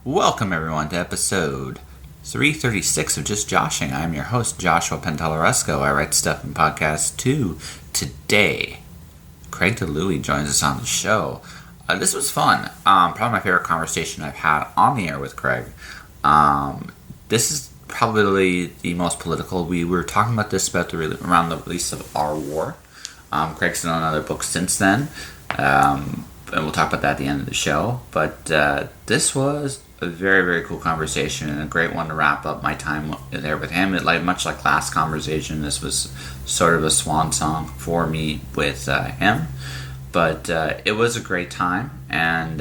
Welcome everyone to episode 336 of Just Joshing. I'm your host, Joshua Pentalaresco. I write stuff and podcasts too. Today, Craig Dilouie joins us on the show. This was fun. Probably my favorite conversation I've had on the air with Craig. This is probably the most political. We were talking about this around the release of Our War. Craig's done another book since then. And we'll talk about that at the end of the show. But this was a very, very cool conversation and a great one to wrap up my time there with him. Much like last conversation, this was sort of a swan song for me with him. But it was a great time. And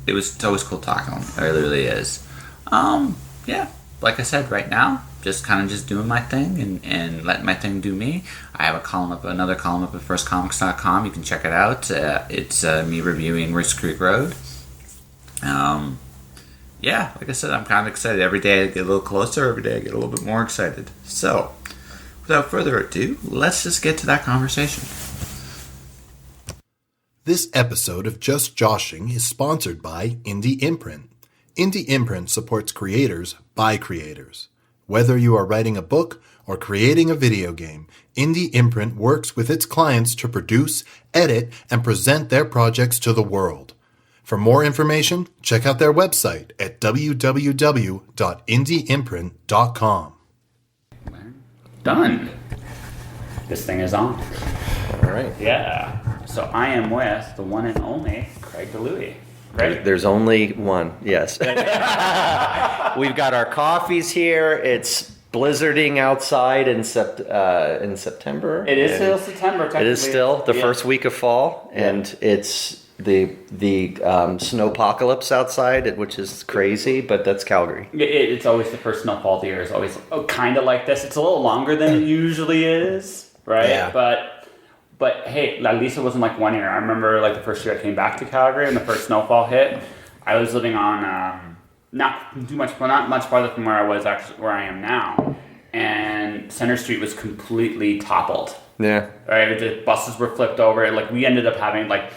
it's always cool talking to him. It really is. Like I said, right now, just doing my thing and letting my thing do me. I have another column up at firstcomics.com. You can check it out. It's me reviewing Rich Creek Road. Like I said, I'm kind of excited. Every day I get a little closer. Every day I get a little bit more excited. So, without further ado, let's just get to that conversation. This episode of Just Joshing is sponsored by Indie Imprint. Indie Imprint supports creators by creators. Whether you are writing a book or creating a video game, Indie Imprint works with its clients to produce, edit, and present their projects to the world. For more information, check out their website at www.indieimprint.com. Done. This thing is on. All right. Yeah. So I am with the one and only Craig Dilouie. Right? There's only one, yes. We've got our coffees here. It's blizzarding outside in September. It is still September, technically. It is still the first week of fall, and it's the snowpocalypse outside, which is crazy, but that's Calgary. It's always the first snowfall of the year. It's always kind of like this. It's a little longer than it usually is, right? Yeah. But hey, at least it wasn't like 1 year. I remember like the first year I came back to Calgary and the first snowfall hit. I was living on not much farther from where I am now, and Center Street was completely toppled. Yeah. Right, the buses were flipped over. Like we ended up having to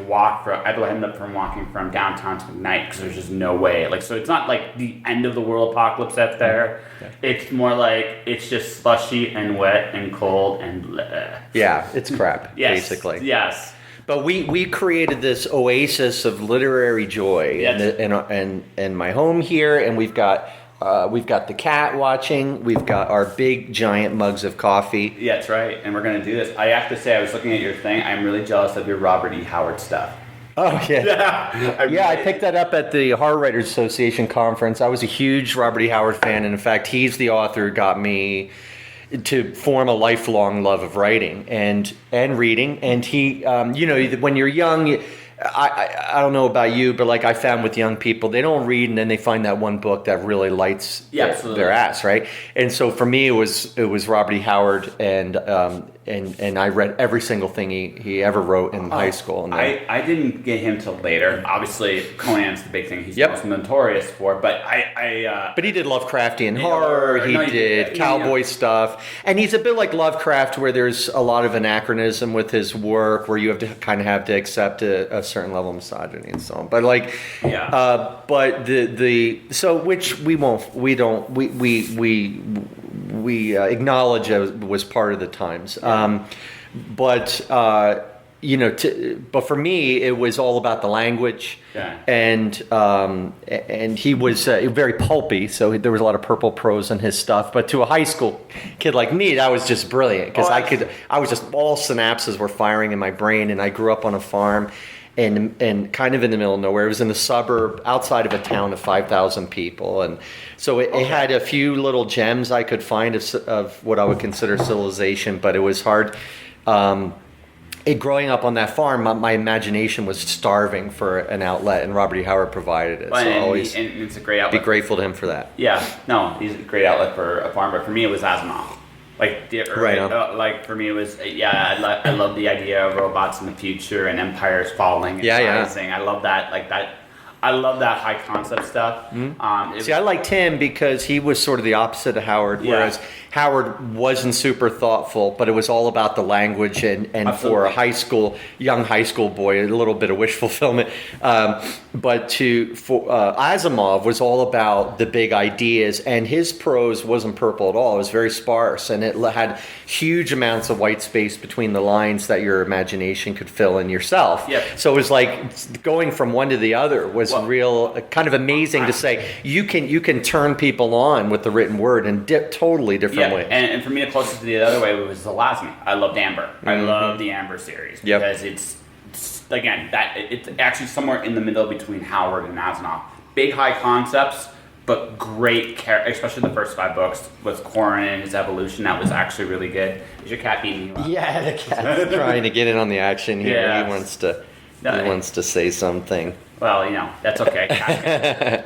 walk I ended up walking from downtown to McKnight because there's just no way. So it's not like the end of the world apocalypse that's there. Yeah. It's more like it's just slushy and wet and cold and yeah, it's crap. Yes, basically. Yes. But we created this oasis of literary joy in my home here, and we've got the cat watching. We've got our big giant mugs of coffee. Yeah, that's right. And we're going to do this. I have to say, I was looking at your thing. I'm really jealous of your Robert E. Howard stuff. Oh, yeah. I picked that up at the Horror Writers Association conference. I was a huge Robert E. Howard fan. And in fact, he's the author who got me to form a lifelong love of writing and reading. And he, when you're young, I don't know about you, but I found with young people, they don't read and then they find that one book that really lights their ass, right? And so for me, it was Robert E. Howard, and I read every single thing he ever wrote in high school. And I didn't get him till later. Obviously, Conan's the big thing he's most notorious for, but But he did Lovecraftian horror, he did cowboy stuff, and he's a bit like Lovecraft, where there's a lot of anachronism with his work, where you have to kind of have to accept a certain level of misogyny and so on. But but which we acknowledge was part of the times. But for me, it was all about the language, and he was very pulpy, so there was a lot of purple prose in his stuff. But to a high school kid like me, that was just brilliant because I was just all synapses were firing in my brain, and I grew up on a farm. And kind of in the middle of nowhere. It was in the suburb outside of a town of 5,000 people. And so it had a few little gems I could find of what I would consider civilization, but it was hard. Growing up on that farm, my imagination was starving for an outlet, and Robert E. Howard provided it. And it's a great outlet. Be grateful to him for that. Yeah, no, he's a great outlet for a farm, but for me it was Asimov. For me, it was I love the idea of robots in the future and empires falling and rising. I love that. I love that high concept stuff. See, I liked him because he was sort of the opposite of Howard, whereas Howard wasn't super thoughtful, but it was all about the language and for a young high school boy, a little bit of wish fulfillment. But Asimov was all about the big ideas, and his prose wasn't purple at all. It was very sparse, and it had huge amounts of white space between the lines that your imagination could fill in yourself. Yep. So it was like going from one to the other was real kind of amazing to say. You can turn people on with the written word in totally different ways. And for me, the closest to the other way was the last one. I loved Amber. I love the Amber series because it's again it's actually somewhere in the middle between Howard and Asimov. Big high concepts, but great especially the first 5 books with Corin and his evolution. That was actually really good. Is your cat beating you up? Yeah, the cat's trying to get in on the action here. Yeah. He wants to say something. Well, that's okay.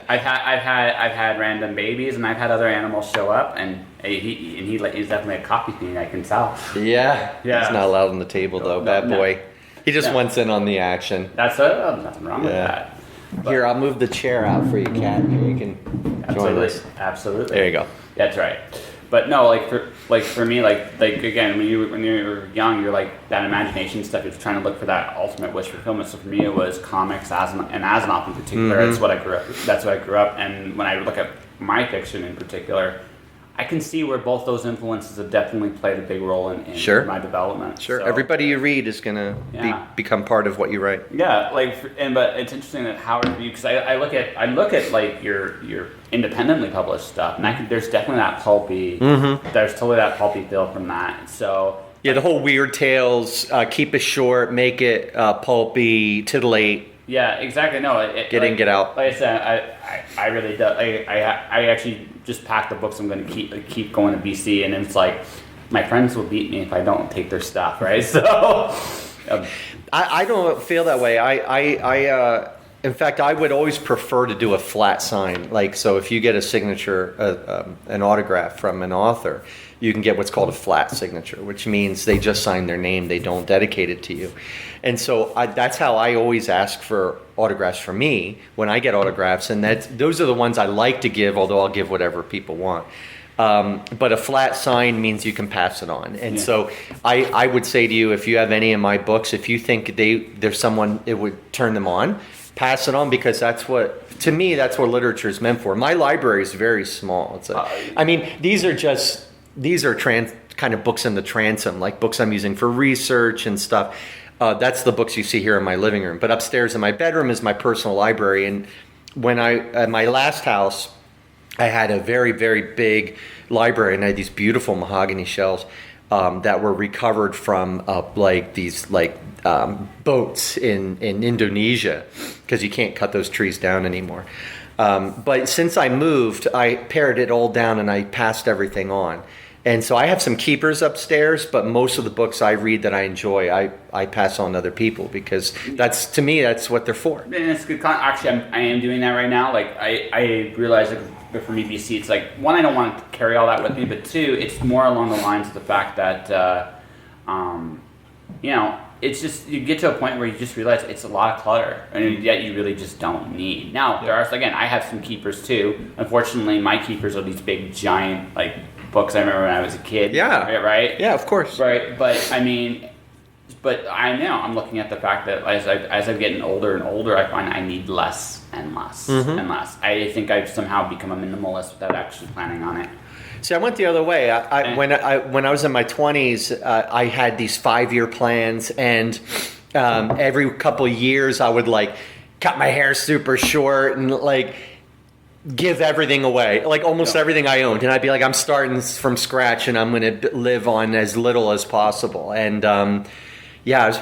I've had random babies, and I've had other animals show up, and he's definitely a copy thing. I can tell. Yeah. He's not allowed on the table though. Bad boy. He just wants in on the action. That's nothing wrong with that. But here, I'll move the chair out for you, Cat. Here you can join us. Absolutely. There you go. That's right. But no, for me, again, when you're young, you're like that imagination stuff. You're trying to look for that ultimate wish fulfillment. So for me, it was comics, and Asimov in particular. That's what I grew up. That's what I grew up. And when I look at my fiction in particular, I can see where both those influences have definitely played a big role in my development. Sure. So, Everybody you read is gonna become part of what you write. Yeah, but it's interesting that Howard, because I look at like your independently published stuff, and there's definitely that pulpy. There's totally that pulpy feel from that. So yeah, the whole weird tales, keep it short, make it pulpy, titillate. Yeah, exactly. No, get in, get out. Like I said, I really do. I actually just packed the books I'm going to keep going to BC, and it's like my friends will beat me if I don't take their stuff, right? So I don't feel that way. In fact, I would always prefer to do a flat sign. Like, so if you get a signature, an autograph from an author, you can get what's called a flat signature, which means they just sign their name. They don't dedicate it to you. And so that's how I always ask for autographs for me when I get autographs. And those are the ones I like to give, although I'll give whatever people want. But a flat sign means you can pass it on. And so I would say to you, if you have any of my books, if you think there's someone it would turn them on, pass it on, because that's what literature is meant for. My library is very small. These are kind of books in the transom, like books I'm using for research and stuff. That's the books you see here in my living room. But upstairs in my bedroom is my personal library. And when at my last house, I had a very, very big library, and I had these beautiful mahogany shelves that were recovered from boats in Indonesia, because you can't cut those trees down anymore. But since I moved, I pared it all down and I passed everything on. And so I have some keepers upstairs, but most of the books I read that I enjoy, I pass on to other people, because that's what they're for. And it's good. Actually, I am doing that right now. Like I realize, like, for me, BC, it's like, one, I don't want to carry all that with me, but two, it's more along the lines of the fact that, it's just, you get to a point where you just realize it's a lot of clutter, and yet you really just don't need. Now, there are, again, I have some keepers too. Unfortunately, my keepers are these big, giant, like, books I remember when I was a kid. Yeah. Right? Yeah, of course. Right. But I'm looking at the fact that as I'm getting older and older, I find I need less and less and less. I think I've somehow become a minimalist without actually planning on it. See, I went the other way. When I was in my 20s, I had these 5-year plans, and every couple of years I would like cut my hair super short and like give everything away, like almost everything I owned. And I'd be like, I'm starting from scratch and I'm going to live on as little as possible. And I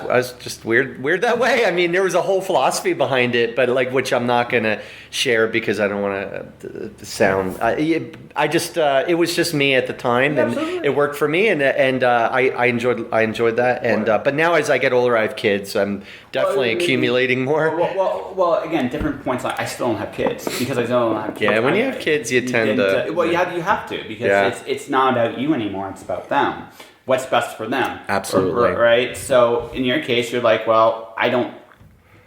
was just weird that way. I mean, there was a whole philosophy behind it, but like, which I'm not going to share because I don't want to sound. It was just me at the time, and it worked for me, and I enjoyed that. And but now as I get older, I have kids. I'm definitely accumulating more. Well, again, different points. I still don't have kids because I still don't have kids. Yeah, when you have kids, you tend to. Well, you have to, because it's not about you anymore. It's about them. What's best for them. Absolutely. Right? So in your case, you're like, well, I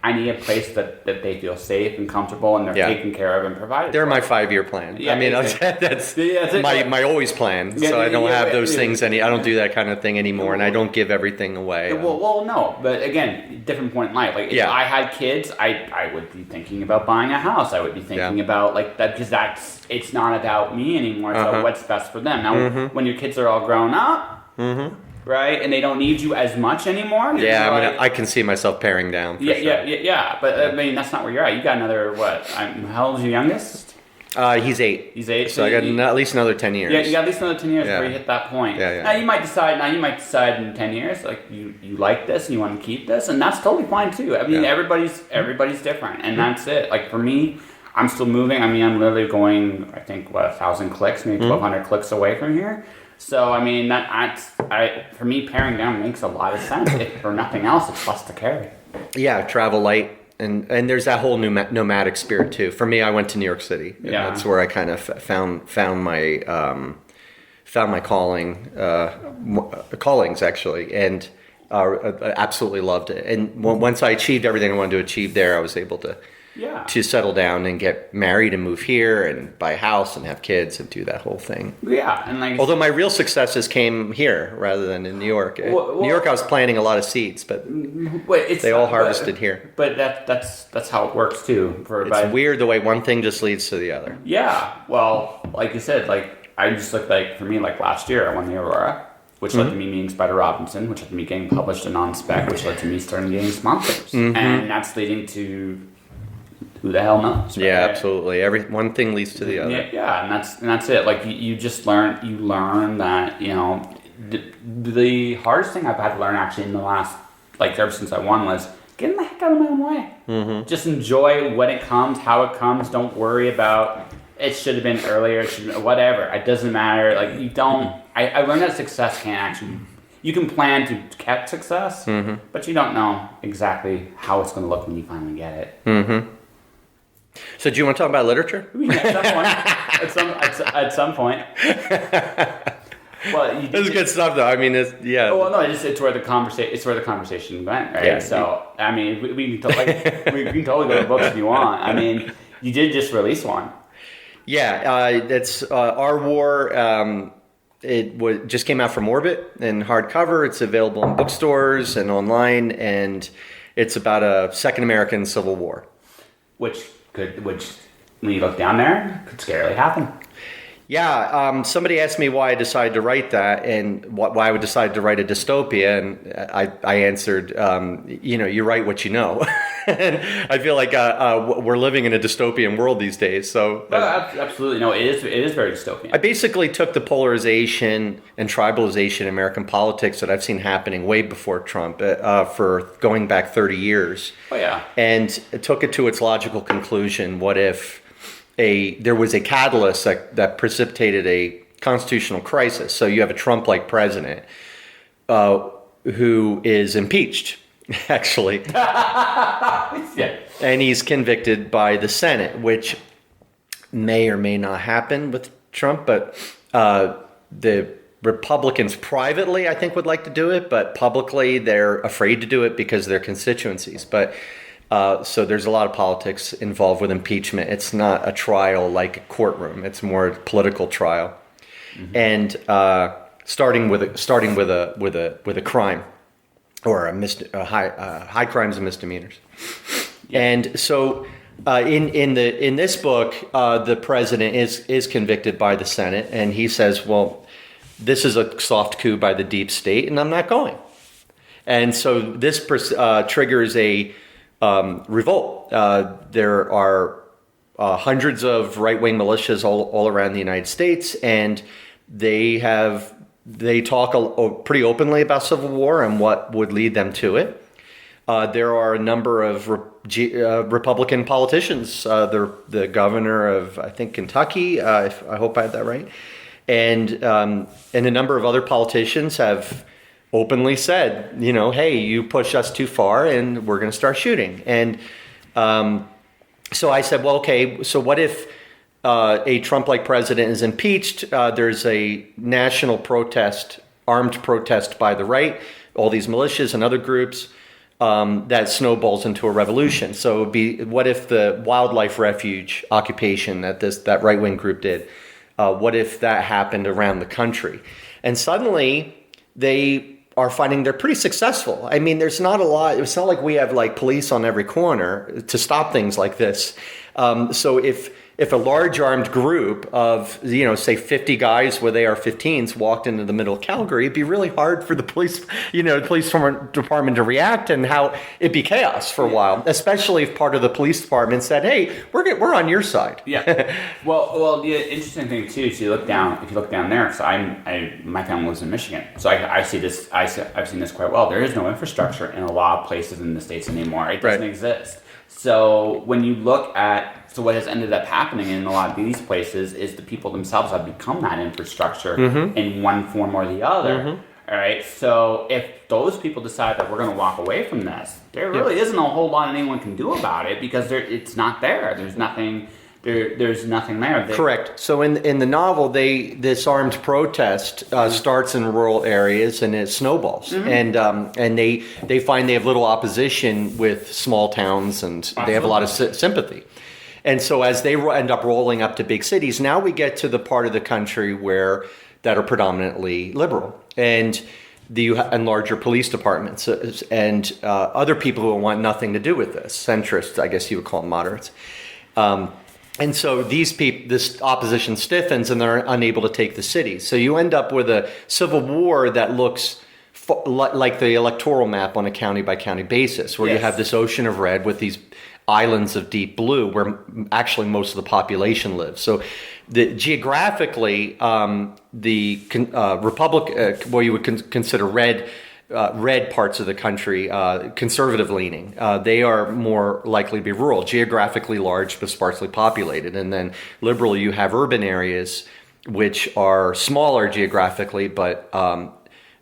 I need a place that they feel safe and comfortable and they're taken care of and provided. They're for. my 5-year plan. Yeah, I mean, exactly. that's it. my always plan. So I don't have those things I don't do that kind of thing anymore, and I don't give everything away. Well, no, but again, different point in life. Like, if I had kids, I would be thinking about buying a house. I would be thinking about like that, because it's not about me anymore. It's about what's best for them. Now, when your kids are all grown up. Right, and they don't need you as much anymore. Yeah, I mean, I can see myself paring down. Yeah. But I mean, that's not where you're at. You got another what? How old's your youngest? He's 8. He's 8. So I got at least another 10 years. Yeah, you got at least another 10 years before you hit that point. Yeah. Now you might decide in 10 years, like you like this and you want to keep this, and that's totally fine too. I mean, everybody's different, and that's it. Like for me, I'm still moving. I mean, I'm literally going, I think, 1,000 clicks, maybe 1,200 clicks away from here. So, I mean, for me, paring down makes a lot of sense. If for nothing else, it's less to carry. Yeah, travel light. And there's that whole nomadic spirit, too. For me, I went to New York City. Yeah. That's where I kind of found my callings, actually. And I absolutely loved it. And once I achieved everything I wanted to achieve there, I was able to settle down and get married and move here and buy a house and have kids and do that whole thing. Yeah, and like although my real successes came here rather than in New York. New York, I was planting a lot of seeds, but they all harvested here. But that's how it works too. It's weird the way one thing just leads to the other. Yeah, well, like you said, like I just looked like for me, like last year I won the Aurora, which led to me meeting Spider Robinson, which led to me getting published in On-Spec, which led to me starting getting sponsors, and that's leading to. Who the hell knows? Right? Yeah, absolutely. One thing leads to the other. Yeah, and that's it. Like you just learn that the hardest thing I've had to learn actually in the last ever since I won was getting the heck out of my own way. Just enjoy when it comes, how it comes. Don't worry about it. Should have been earlier. It should have been, whatever. It doesn't matter. Like you don't. I learned that success can't actually. You can plan to get success, but you don't know exactly how it's going to look when you finally get it. So do you want to talk about literature? At some point. Well, this is good stuff, though. I mean, it's Oh, well, no, it's where the conversation went, right? Yeah. So, I mean, we can totally go to books if you want. I mean, you did just release one. Yeah, it's Our War. It just came out from Orbit in hardcover. It's available in bookstores and online, and it's about a Second American Civil War. Which when you look down there, could scarily happen. Yeah, somebody asked me why I decided to write that and why I would decide to write a dystopia, and I answered, you write what you know. And I feel like we're living in a dystopian world these days. So absolutely, no, it is very dystopian. I basically took the polarization and tribalization in American politics that I've seen happening way before Trump, for going back 30 years. Oh yeah, and took it to its logical conclusion. What if there was a catalyst that precipitated a constitutional crisis? So you have a Trump-like president who is impeached, actually. Yeah. And he's convicted by the Senate, which may or may not happen with Trump, but the Republicans privately, I think, would like to do it, but publicly they're afraid to do it because of their constituencies. But so there's a lot of politics involved with impeachment. It's not a trial like a courtroom. It's more a political trial, and starting with a crime or high crimes and misdemeanors. Yeah. And so in this book, the president is convicted by the Senate, and he says, "Well, this is a soft coup by the deep state, and I'm not going." And so this triggers a revolt. There are hundreds of right-wing militias all around the United States, and they talk pretty openly about civil war and what would lead them to it. There are a number of Republican politicians. The governor of, I think, Kentucky. I hope I had that right, and a number of other politicians have openly said, hey, you push us too far and we're going to start shooting. And so I said, well, okay, so what if a Trump-like president is impeached? There's a national protest, armed protest by the right, all these militias and other groups. that snowballs into a revolution. So it would be, what if the wildlife refuge occupation that right-wing group did, what if that happened around the country? And suddenly they are finding they're pretty successful. I mean, there's not a lot. It's not like we have like police on every corner to stop things like this. So if a large armed group of, say 50 guys with AR-15s walked into the middle of Calgary, it'd be really hard for the police department to react, and how it'd be chaos for a while, especially if part of the police department said, "Hey, we're on your side." Yeah. Well, the interesting thing too, if you look down there, because my family lives in Michigan, so I see this. I've seen this quite well. There is no infrastructure in a lot of places in the States anymore. It doesn't exist. So when you look at what has ended up happening in a lot of these places is the people themselves have become that infrastructure in one form or the other. All right. So if those people decide that we're going to walk away from this, there really isn't a whole lot anyone can do about it, because it's not there. There's nothing. There's nothing there. Correct. So in the novel, this armed protest starts in rural areas and it snowballs, and they find they have little opposition with small towns, and they have a lot of sympathy. And so as they end up rolling up to big cities, now we get to the part of the country that are predominantly liberal, and larger police departments, and other people who want nothing to do with this, centrists, I guess you would call them moderates. And so this opposition stiffens, and they're unable to take the cities. So you end up with a civil war that looks like the electoral map on a county by county basis, where you have this ocean of red with these islands of deep blue, where actually most of the population lives. So geographically, the republic, what you would consider red parts of the country, conservative leaning, they are more likely to be rural, geographically large but sparsely populated. And then liberal, you have urban areas which are smaller geographically but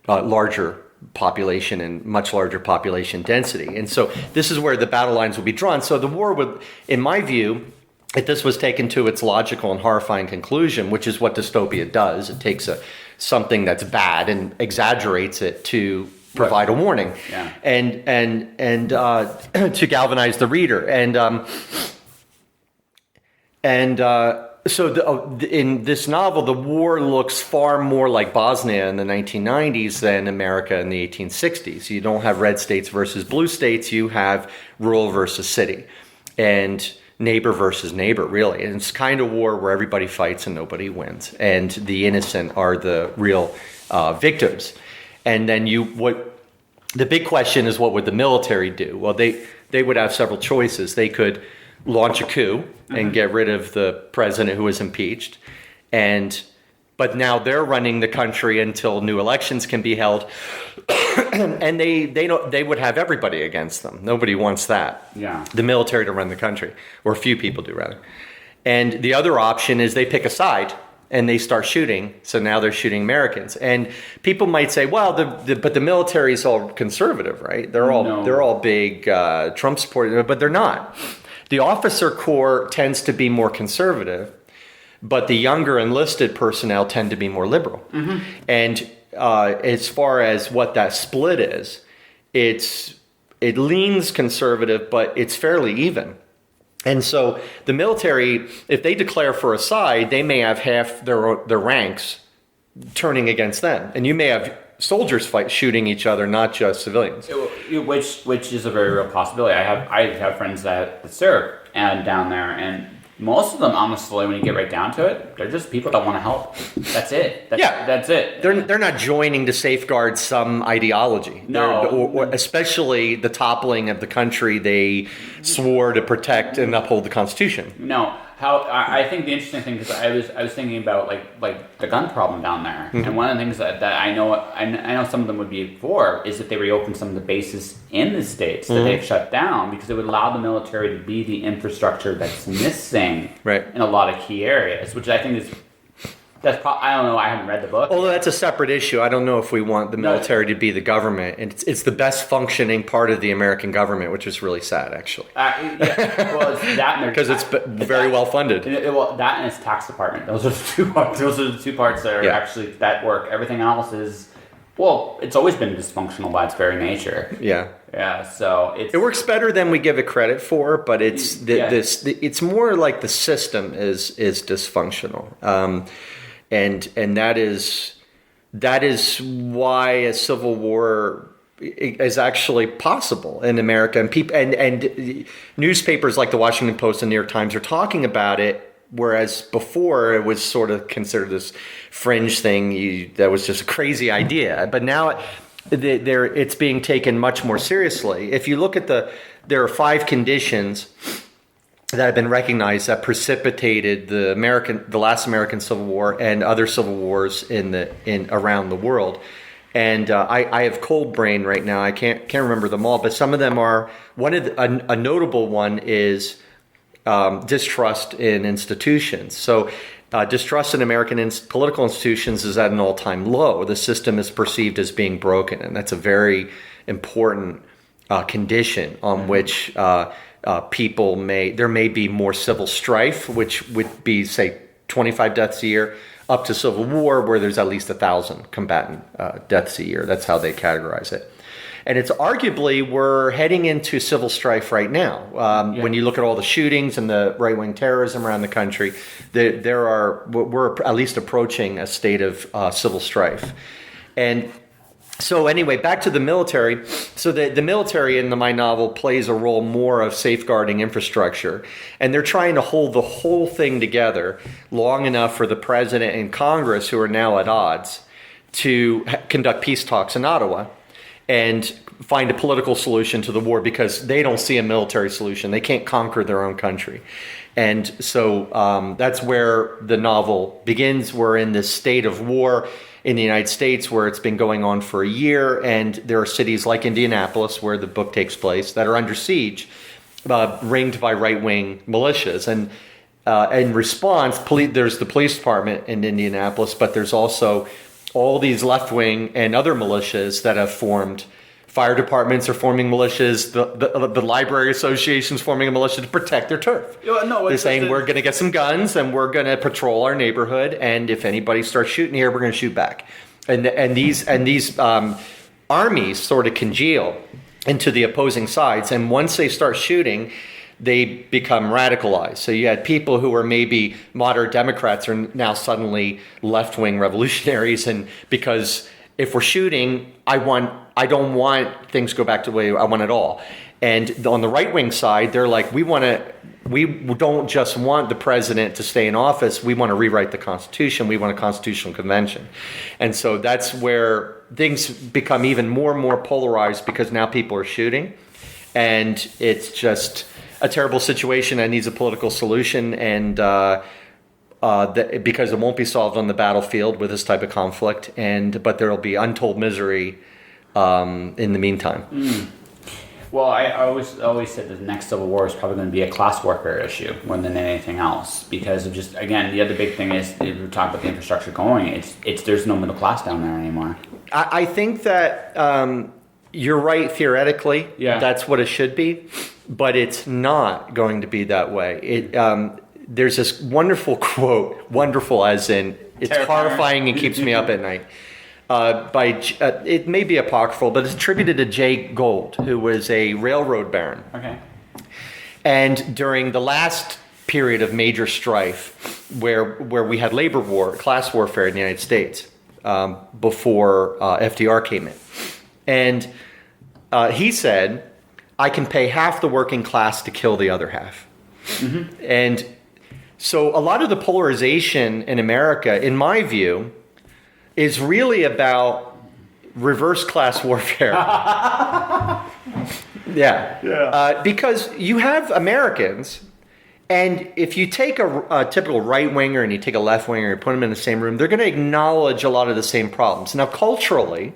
larger population and much larger population density. And so this is where the battle lines will be drawn. So the war would, in my view, if this was taken to its logical and horrifying conclusion, which is what dystopia does, it takes something that's bad and exaggerates it to provide a warning, and to galvanize the reader, so in this novel, the war looks far more like Bosnia in the 1990s than America in the 1860s. You don't have red states versus blue states. You have rural versus city, and neighbor versus neighbor, really. And it's kind of war where everybody fights and nobody wins, and the innocent are the real victims. And then the big question is, what would the military do? Well, they would have several choices. They could launch a coup and get rid of the president who was impeached, but now they're running the country until new elections can be held, and they would have everybody against them. Nobody wants that. Yeah, the military to run the country, or few people do rather. And the other option is they pick a side and they start shooting. So now they're shooting Americans, and people might say, well, but the military is all conservative, right? They're all big Trump supporters, but they're not. The officer corps tends to be more conservative, but the younger enlisted personnel tend to be more liberal. And as far as what that split is, it leans conservative, but it's fairly even. And so the military, if they declare for a side, they may have half their ranks turning against them, and you may have soldiers shooting each other, not just civilians. Which is a very real possibility. I have friends that serve down there, and most of them, honestly, when you get right down to it, they're just people that want to help. That's it. That's it. They're not joining to safeguard some ideology. No. Or especially the toppling of the country they swore to protect and uphold the Constitution. No. I think the interesting thing, because I was thinking about like the gun problem down there, and one of the things that I know some of them would be for is that they reopen some of the bases in the states that they've shut down, because it would allow the military to be the infrastructure that's missing in a lot of key areas, which I think is. I don't know. I haven't read the book. Although that's a separate issue. I don't know if we want the military to be the government. It's the best functioning part of the American government, which is really sad, actually. Well, it's that because it's very well funded. Well, that and its tax department. Those are the two parts. Those are the two parts that are actually that work. Everything else is. Well, it's always been dysfunctional by its very nature. Yeah. Yeah, so it works better than we give it credit for, but it's it's more like the system is dysfunctional, and that is why a civil war is actually possible in America, and people and newspapers like the Washington Post and New York Times are talking about it, whereas before it was sort of considered this fringe thing that was just a crazy idea, but now it's being taken much more seriously. If you look at there are 5 conditions that have been recognized that precipitated the last American Civil War and other civil wars in around the world. And I have cold brain right now. I can't remember them all, but some of them are a notable one is distrust in institutions. So. Distrust in American political institutions is at an all-time low. The system is perceived as being broken, and that's a very important condition on which there may be more civil strife, which would be, say, 25 deaths a year, up to civil war, where there's at least 1,000 combatant deaths a year. That's how they categorize it. And it's arguably we're heading into civil strife right now. When you look at all the shootings and the right-wing terrorism around the country, we're at least approaching a state of civil strife. And so anyway, back to the military. So the military in my novel plays a role more of safeguarding infrastructure. And they're trying to hold the whole thing together long enough for the president and Congress, who are now at odds, to conduct peace talks in Ottawa and find a political solution to the war, because they don't see a military solution. They can't conquer their own country. And so that's where the novel begins. We're in this state of war in the United States where it's been going on for a year, and there are cities like Indianapolis, where the book takes place, that are under siege, ringed by right-wing militias. And in response, there's the police department in Indianapolis, but there's also all these left-wing and other militias that have formed. Fire departments are forming militias. The library association's forming a militia to protect their turf. They're saying we're going to get some guns and we're going to patrol our neighborhood, and if anybody starts shooting here, we're going to shoot back. And these armies sort of congeal into the opposing sides, and once they start shooting, they become radicalized. So you had people who were maybe moderate Democrats are now suddenly left-wing revolutionaries, and because if we're shooting, I don't want things to go back to the way I want it all. And on the right-wing side, they're like, we don't just want the president to stay in office, we want to rewrite the Constitution, we want a constitutional convention. And so that's where things become even more and more polarized, because now people are shooting, and it's just a terrible situation that needs a political solution, and because it won't be solved on the battlefield with this type of conflict, but there will be untold misery in the meantime. Well, I always said that the next civil war is probably going to be a class warfare issue more than anything else, because of just, again, the other big thing is, we talk about the infrastructure going, it's there's no middle class down there anymore. I think that you're right theoretically. Yeah. That's what it should be, but it's not going to be that way. There's this wonderful quote, wonderful as in it's horrifying and keeps me up at night. It may be apocryphal, but it's attributed to Jay Gould, who was a railroad baron. Okay. And during the last period of major strife, where we had labor war, class warfare in the United States, before FDR came in, and he said, "I can pay half the working class to kill the other half." Mm-hmm. And so a lot of the polarization in America, in my view, is really about reverse class warfare. Because you have Americans, and if you take a typical right-winger and you take a left-winger and put them in the same room, they're going to acknowledge a lot of the same problems. Now, culturally,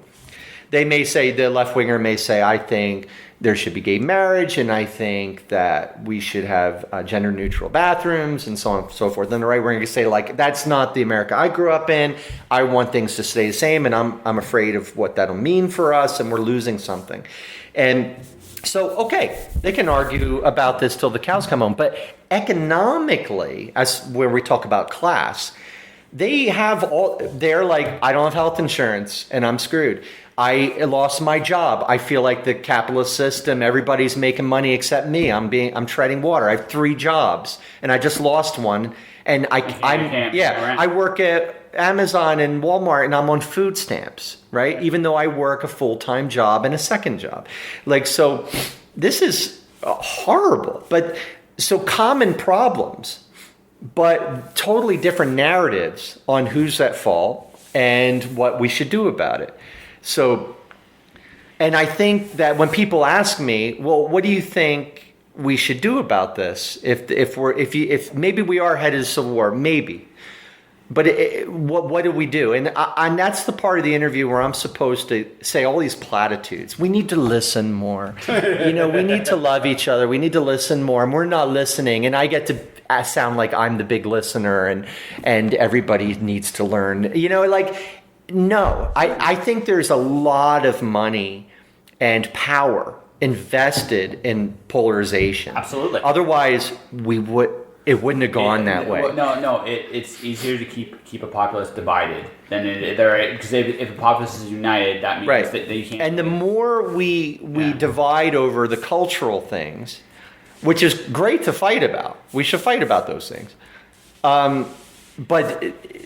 the left-winger may say, I think there should be gay marriage, and I think that we should have gender-neutral bathrooms, and so on and so forth. Then the right-winger can say, like, that's not the America I grew up in. I want things to stay the same, and I'm afraid of what that'll mean for us, and we're losing something. And so, okay, they can argue about this till the cows come home. But economically, as where we talk about class, they're like, I don't have health insurance and I'm screwed. I lost my job. I feel like the capitalist system, everybody's making money except me. I'm treading water. I have 3 jobs and I just lost one. And I work at Amazon and Walmart and I'm on food stamps, right? Even though I work a full-time job and a second job. Like, so this is horrible, but so common problems, but totally different narratives on who's at fault and what we should do about it. So, and I think that when people ask me, well, what do you think we should do about this? If maybe we are headed to civil war, maybe, but what do we do? And that's the part of the interview where I'm supposed to say all these platitudes. We need to listen more. We need to love each other. We need to listen more, and we're not listening. And I get to sound like I'm the big listener, and everybody needs to learn. No, I think there's a lot of money and power invested in polarization. Absolutely. Otherwise, it wouldn't have gone that way. No. It's easier to keep a populace divided than because if a populace is united, that means that you can't. And the more we divide over the cultural things, which is great to fight about, we should fight about those things. But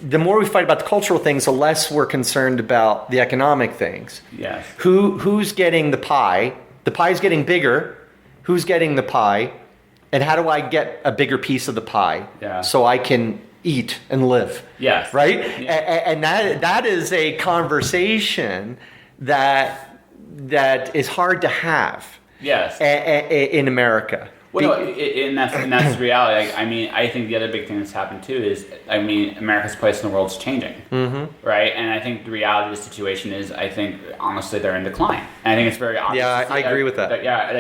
the more we fight about the cultural things, the less we're concerned about the economic things. Yes. Who's getting the pie? The pie's getting bigger. Who's getting the pie? And how do I get a bigger piece of the pie so I can eat and live? Yes. Right? Yeah. And that is a conversation that is hard to have. Yes. In America. Well, and that's the reality. I think the other big thing that's happened too is, America's place in the world's changing, right? And I think the reality of the situation is, I think honestly they're in decline. And I think it's very obvious. Yeah, I agree with that.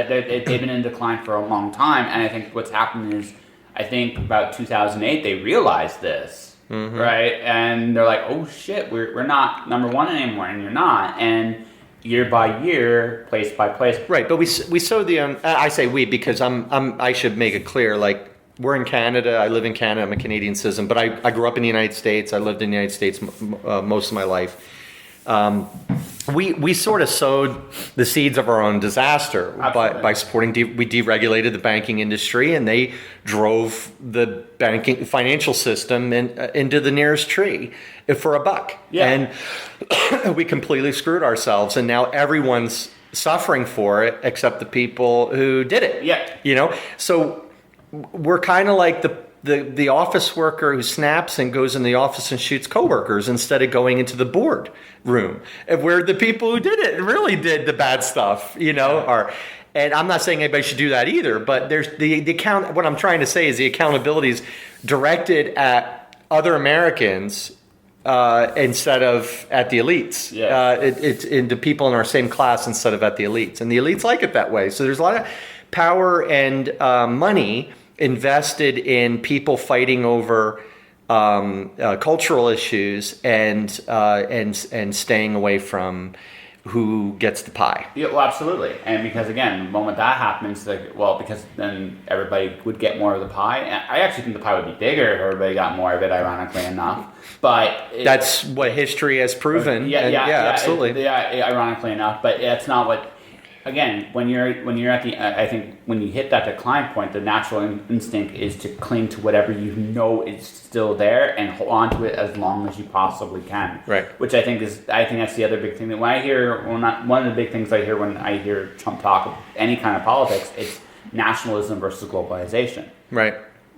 They've been in decline for a long time, and I think what's happened is, I think about 2008 they realized this, right? And they're like, oh shit, we're not number one anymore, and you're not, and year by year, place by place. Right, but we sow the I say we because I should make it clear, like, we're in Canada. I live in Canada. I'm a Canadian citizen, but I grew up in the United States. I lived in the United States most of my life. We sort of sowed the seeds of our own disaster by supporting. We deregulated the banking industry, and they drove the financial system into the nearest tree for a buck. Yeah. And we completely screwed ourselves, and now everyone's suffering for it except the people who did it. Yeah. So we're kind of like the office worker who snaps and goes in the office and shoots coworkers instead of going into the board room, where the people who did it really did the bad stuff, are. And I'm not saying anybody should do that either, but there's the account. What I'm trying to say is the accountability is directed at other Americans instead of at the elites. Yeah. It's into people in our same class instead of at the elites, and the elites like it that way. So there's a lot of power and money invested in people fighting over cultural issues and staying away from who gets the pie. Yeah, well, absolutely. And because, again, the moment that happens, because then everybody would get more of the pie. And I actually think the pie would be bigger if everybody got more of it, ironically enough. But that's what history has proven. Yeah, absolutely. Ironically enough, but it's not what. Again, when you're at the, I think when you hit that decline point, the natural instinct is to cling to whatever you know is still there and hold on to it as long as you possibly can. Right. Which I think that's the other big thing that one of the big things I hear when I hear Trump talk of any kind of politics, it's nationalism versus globalization. Right.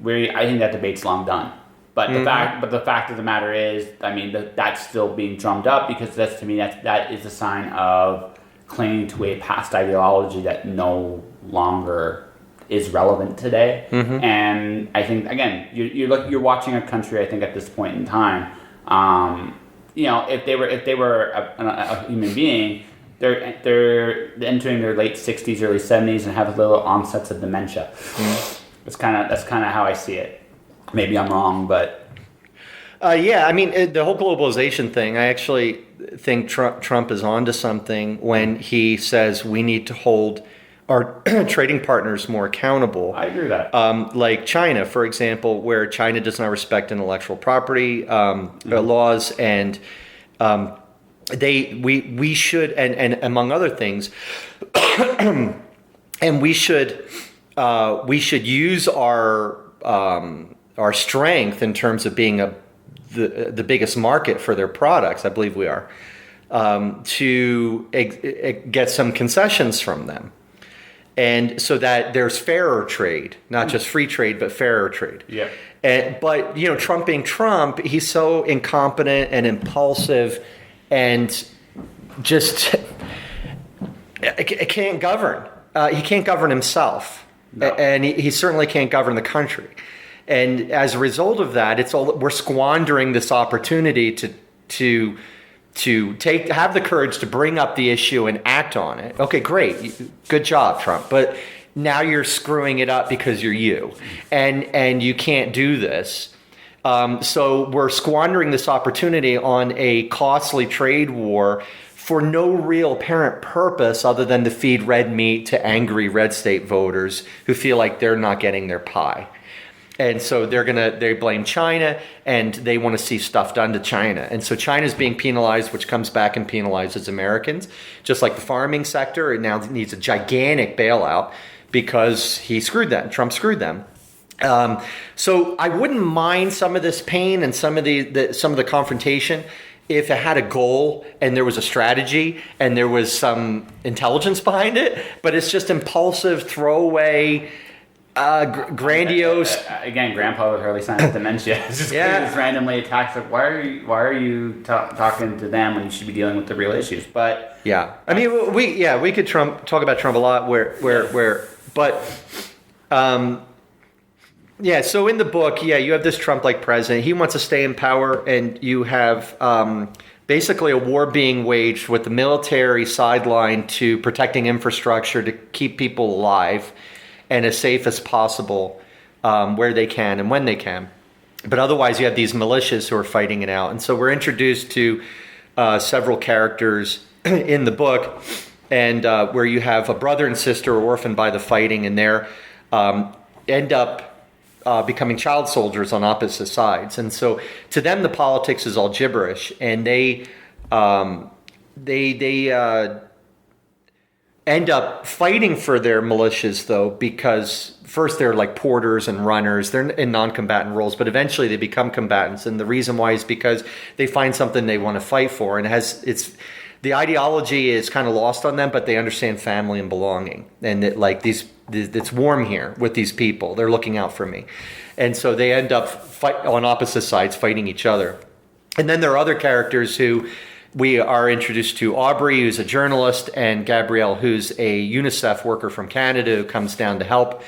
I think that debate's long done. But the fact of the matter is, that's still being drummed up because that is a sign of clinging to a past ideology that no longer is relevant today. And I think, again, you're watching a country, I think, at this point in time, if they were a human being, they're entering their late 60s, early 70s, and have little onsets of dementia. That's kind of how I see it. Maybe I'm wrong, but. The whole globalization thing, I actually think Trump is onto something when he says we need to hold our trading partners more accountable. I agree with that. Like China, for example, where China does not respect intellectual property laws, and we should, and among other things, and we should use our strength in terms of being the biggest market for their products. I believe we are, to get some concessions from them. And so that there's fairer trade, not just free trade, but fairer trade. Yeah. But, Trump being Trump, he's so incompetent and impulsive and just can't govern. He can't govern himself. No. And he certainly can't govern the country. And as a result of that, we're squandering this opportunity to have the courage to bring up the issue and act on it. Okay, great. Good job, Trump. But now you're screwing it up because you're you. And you can't do this. So we're squandering this opportunity on a costly trade war for no real apparent purpose other than to feed red meat to angry red state voters who feel like they're not getting their pie. And so they blame China, and they want to see stuff done to China. And so China's being penalized, which comes back and penalizes Americans. Just like the farming sector, it now needs a gigantic bailout because Trump screwed them. So I wouldn't mind some of this pain and some of the confrontation if it had a goal and there was a strategy and there was some intelligence behind it. But it's just impulsive, throwaway, grandiose. Again, Grandpa with early signs of dementia. It's just randomly attacks. Like, why are you talking to them when you should be dealing with the real issues? But yeah, I mean, we could talk about Trump a lot. So in the book, you have this Trump-like president. He wants to stay in power, and you have basically a war being waged with the military sidelined to protecting infrastructure to keep people alive and as safe as possible where they can and when they can. But otherwise, you have these militias who are fighting it out. And so we're introduced to several characters in the book, and where you have a brother and sister orphaned by the fighting, and they end up becoming child soldiers on opposite sides. And so to them, the politics is all gibberish, and they end up fighting for their militias, though, because first they're like porters and runners. They're in non-combatant roles, but eventually they become combatants. And the reason why is because they find something they want to fight for, and the ideology is kind of lost on them, but they understand family and belonging, and that it's warm here with these people. They're looking out for me, and so they end up on opposite sides fighting each other. And then there are other characters who we are introduced to: Aubrey, who's a journalist, and Gabrielle, who's a UNICEF worker from Canada who comes down to help.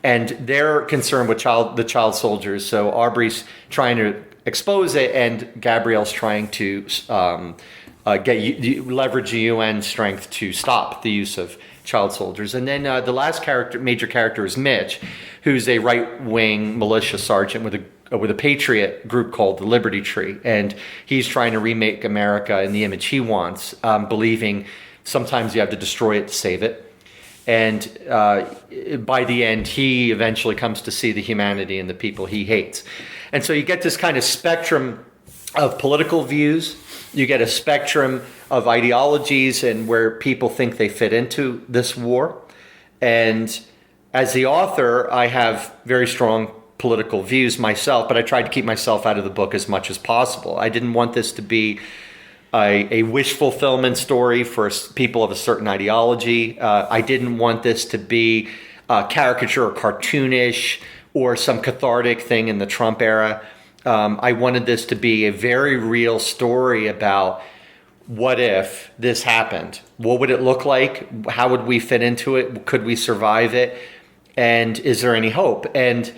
And they're concerned with the child soldiers. So Aubrey's trying to expose it, and Gabrielle's trying to leverage the UN strength to stop the use of child soldiers. And then the last major character is Mitch, who's a right-wing militia sergeant with a patriot group called the Liberty Tree, and he's trying to remake America in the image he wants, believing sometimes you have to destroy it to save it. And by the end, he eventually comes to see the humanity in the people he hates. And so you get this kind of spectrum of political views. You get a spectrum of ideologies and where people think they fit into this war. And as the author, I have very strong political views myself, but I tried to keep myself out of the book as much as possible. I didn't want this to be a wish fulfillment story for people of a certain ideology. I didn't want this to be a caricature or cartoonish or some cathartic thing in the Trump era. I wanted this to be a very real story about what if this happened? What would it look like? How would we fit into it? Could we survive it? And is there any hope? And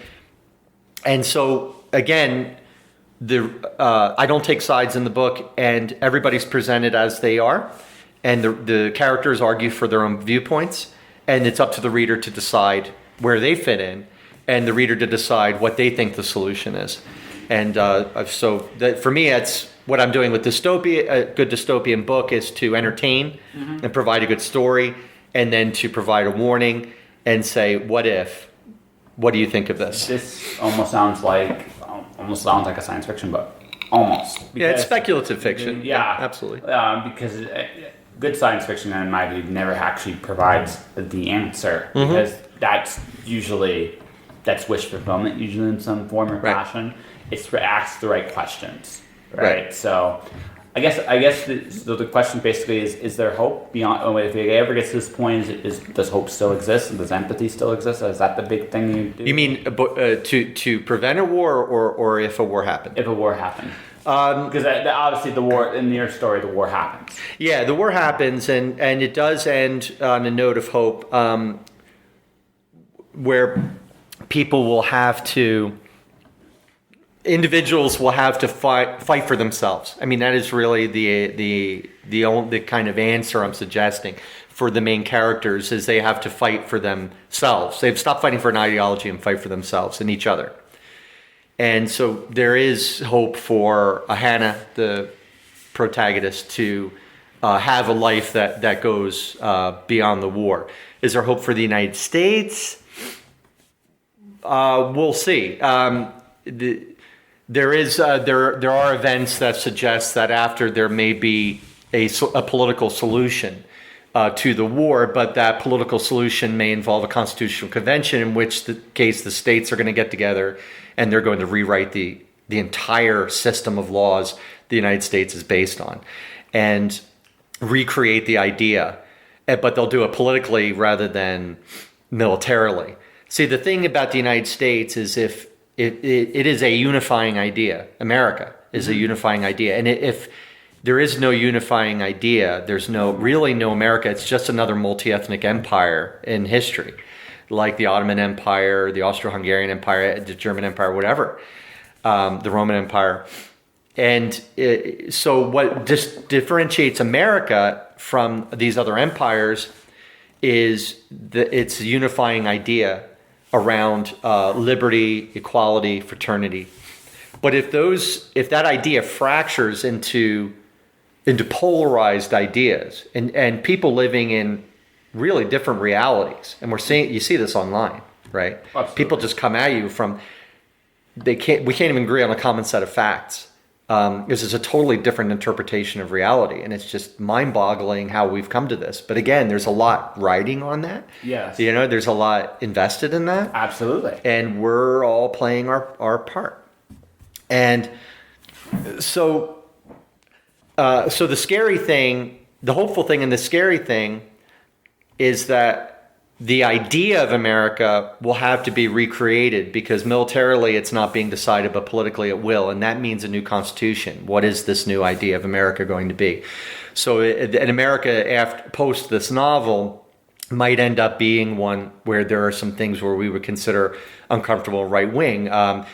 so, again, I don't take sides in the book, and everybody's presented as they are, and the characters argue for their own viewpoints, and it's up to the reader to decide where they fit in, and the reader to decide what they think the solution is. And so for me, that's what I'm doing with dystopia. A good dystopian book is to entertain and provide a good story and then to provide a warning and say, what if? What do you think of this? This almost sounds like a science fiction book. Almost. Yeah, it's speculative fiction. Yeah, absolutely. Because good science fiction, in my view, never actually provides the answer, because that's wish fulfillment, usually in some form or fashion. It's to ask the right questions, right? So, I guess the question basically is there hope beyond? Oh, if it ever gets to this point, does hope still exist, and does empathy still exist? Is that the big thing you do? You mean to prevent a war, or if a war happened? If a war happened. Because obviously the war, in your story, the war happens. Yeah, the war happens, and it does end on a note of hope, where individuals will have to fight for themselves. I mean, that is really the only kind of answer I'm suggesting for the main characters, is they have to fight for themselves. They've stopped fighting for an ideology and fight for themselves and each other. And so there is hope for Hannah, the protagonist, to have a life that goes beyond the war. Is there hope for the United States? We'll see. There are events that suggest that after there may be a political solution to the war, but that political solution may involve a constitutional convention, in which case the states are going to get together and they're going to rewrite the entire system of laws the United States is based on and recreate the idea, but they'll do it politically rather than militarily. See, the thing about the United States is if it is a unifying idea. America is a unifying idea. And if there is no unifying idea, there's really no America. It's just another multi-ethnic empire in history, like the Ottoman Empire, the Austro-Hungarian Empire, the German Empire, whatever, the Roman Empire. And so what just differentiates America from these other empires is its unifying idea around liberty, equality, fraternity. But if that idea fractures into polarized ideas and people living in really different realities, and you see this online, right? Absolutely. People just come at you we can't even agree on a common set of facts. This is a totally different interpretation of reality, and it's just mind-boggling how we've come to this. But again, there's a lot riding on that. Yes. There's a lot invested in that. Absolutely. And we're all playing our part. And so the scary thing, the hopeful thing and the scary thing is that the idea of America will have to be recreated, because militarily it's not being decided, but politically it will. And that means a new constitution. What is this new idea of America going to be? So in America, post this novel, might end up being one where there are some things where we would consider uncomfortable right wing.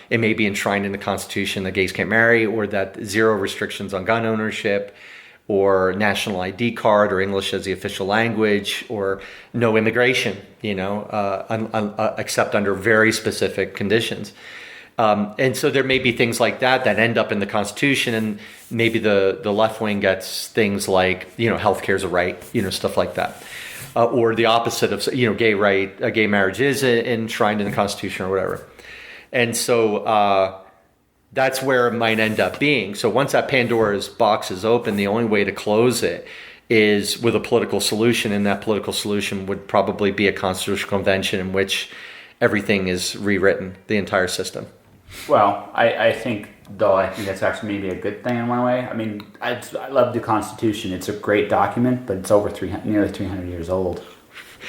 It may be enshrined in the Constitution that gays can't marry, or that zero restrictions on gun ownership, or national ID card, or English as the official language, or no immigration, except under very specific conditions. And so there may be things like that end up in the Constitution, and maybe the left wing gets things like, healthcare is a right, stuff like that. Or the opposite of, gay marriage is enshrined in the Constitution or whatever. And so that's where it might end up being. So once that Pandora's box is open, the only way to close it is with a political solution, and that political solution would probably be a constitutional convention in which everything is rewritten, the entire system. Well, I think that's actually maybe a good thing in one way. I mean, I love the Constitution. It's a great document, but it's over nearly 300 years old.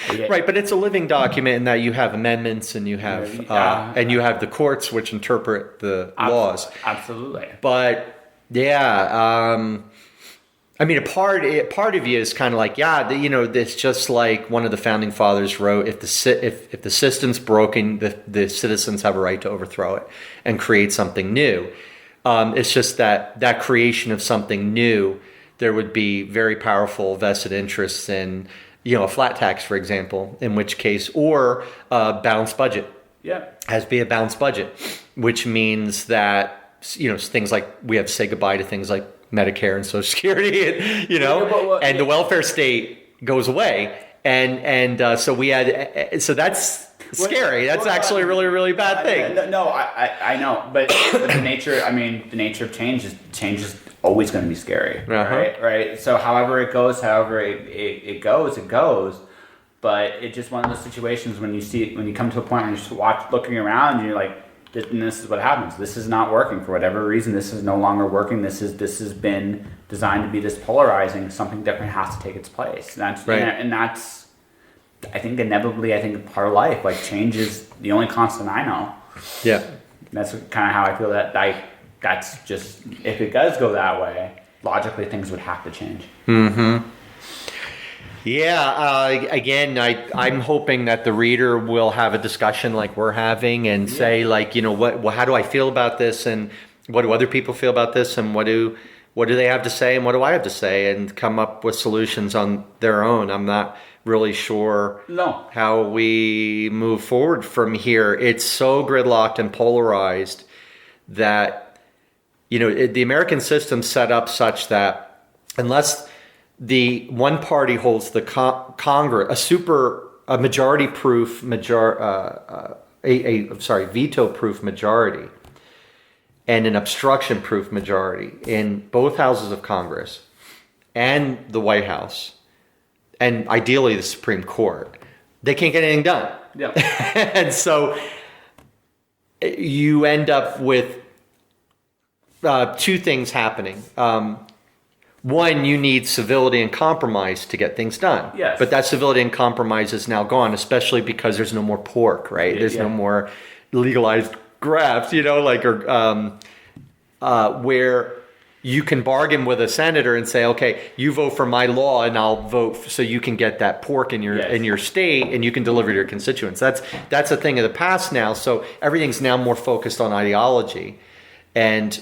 Right, but it's a living document in that you have amendments, and you have and you have the courts which interpret the laws. Absolutely. But I mean, a part of you is kind of like, it's just like one of the founding fathers wrote: if the system's broken, the citizens have a right to overthrow it and create something new. It's just that creation of something new, there would be very powerful vested interests in, a flat tax, for example, in which case, or a balanced budget. Yeah. Has to be a balanced budget, which means that, things like we have to say goodbye to things like Medicare and Social Security, and the welfare state goes away. and so we had so that's scary. That's actually a really, really bad thing. No, I know, but the nature of change is always going to be scary, right? So however it goes, it goes. But it's just one of those situations when you come to a point when you're looking around and you're like, this is what happens. This is not working for whatever reason. This is no longer working. This has been designed to be this polarizing. Something different has to take its place. And that's right. And that's, I think, inevitably, part of life. Like, change is the only constant I know. Yeah. That's kind of how I feel that's just, if it does go that way, logically things would have to change. Mm-hmm. Yeah, again, I'm hoping that the reader will have a discussion like we're having and say, like, how do I feel about this, and what do other people feel about this, and what do they have to say, and what do I have to say, and come up with solutions on their own. I'm not really sure how we move forward from here. It's so gridlocked and polarized that, the American system's set up such that unless the one party holds the Congress, a majority-proof veto-proof majority, and an obstruction-proof majority in both houses of Congress and the White House, and ideally the Supreme Court. They can't get anything done. Yeah. And so you end up with two things happening. One, you need civility and compromise to get things done. Yes. But that civility and compromise is now gone, especially because there's no more pork, right? There's no more legalized grafts, where you can bargain with a senator and say, okay, you vote for my law and I'll vote so you can get that pork in your state and you can deliver to your constituents. That's a thing of the past now. So everything's now more focused on ideology. And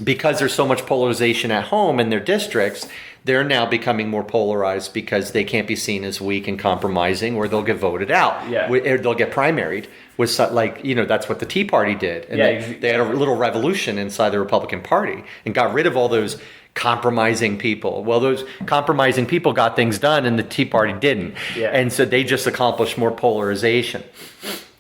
because there's so much polarization at home in their districts, they're now becoming more polarized because they can't be seen as weak and compromising, or they'll get voted out. Yeah. Or they'll get primaried. That's what the Tea Party did. And they had a little revolution inside the Republican Party and got rid of all those compromising people. Well, those compromising people got things done and the Tea Party didn't. Yeah. And so they just accomplished more polarization.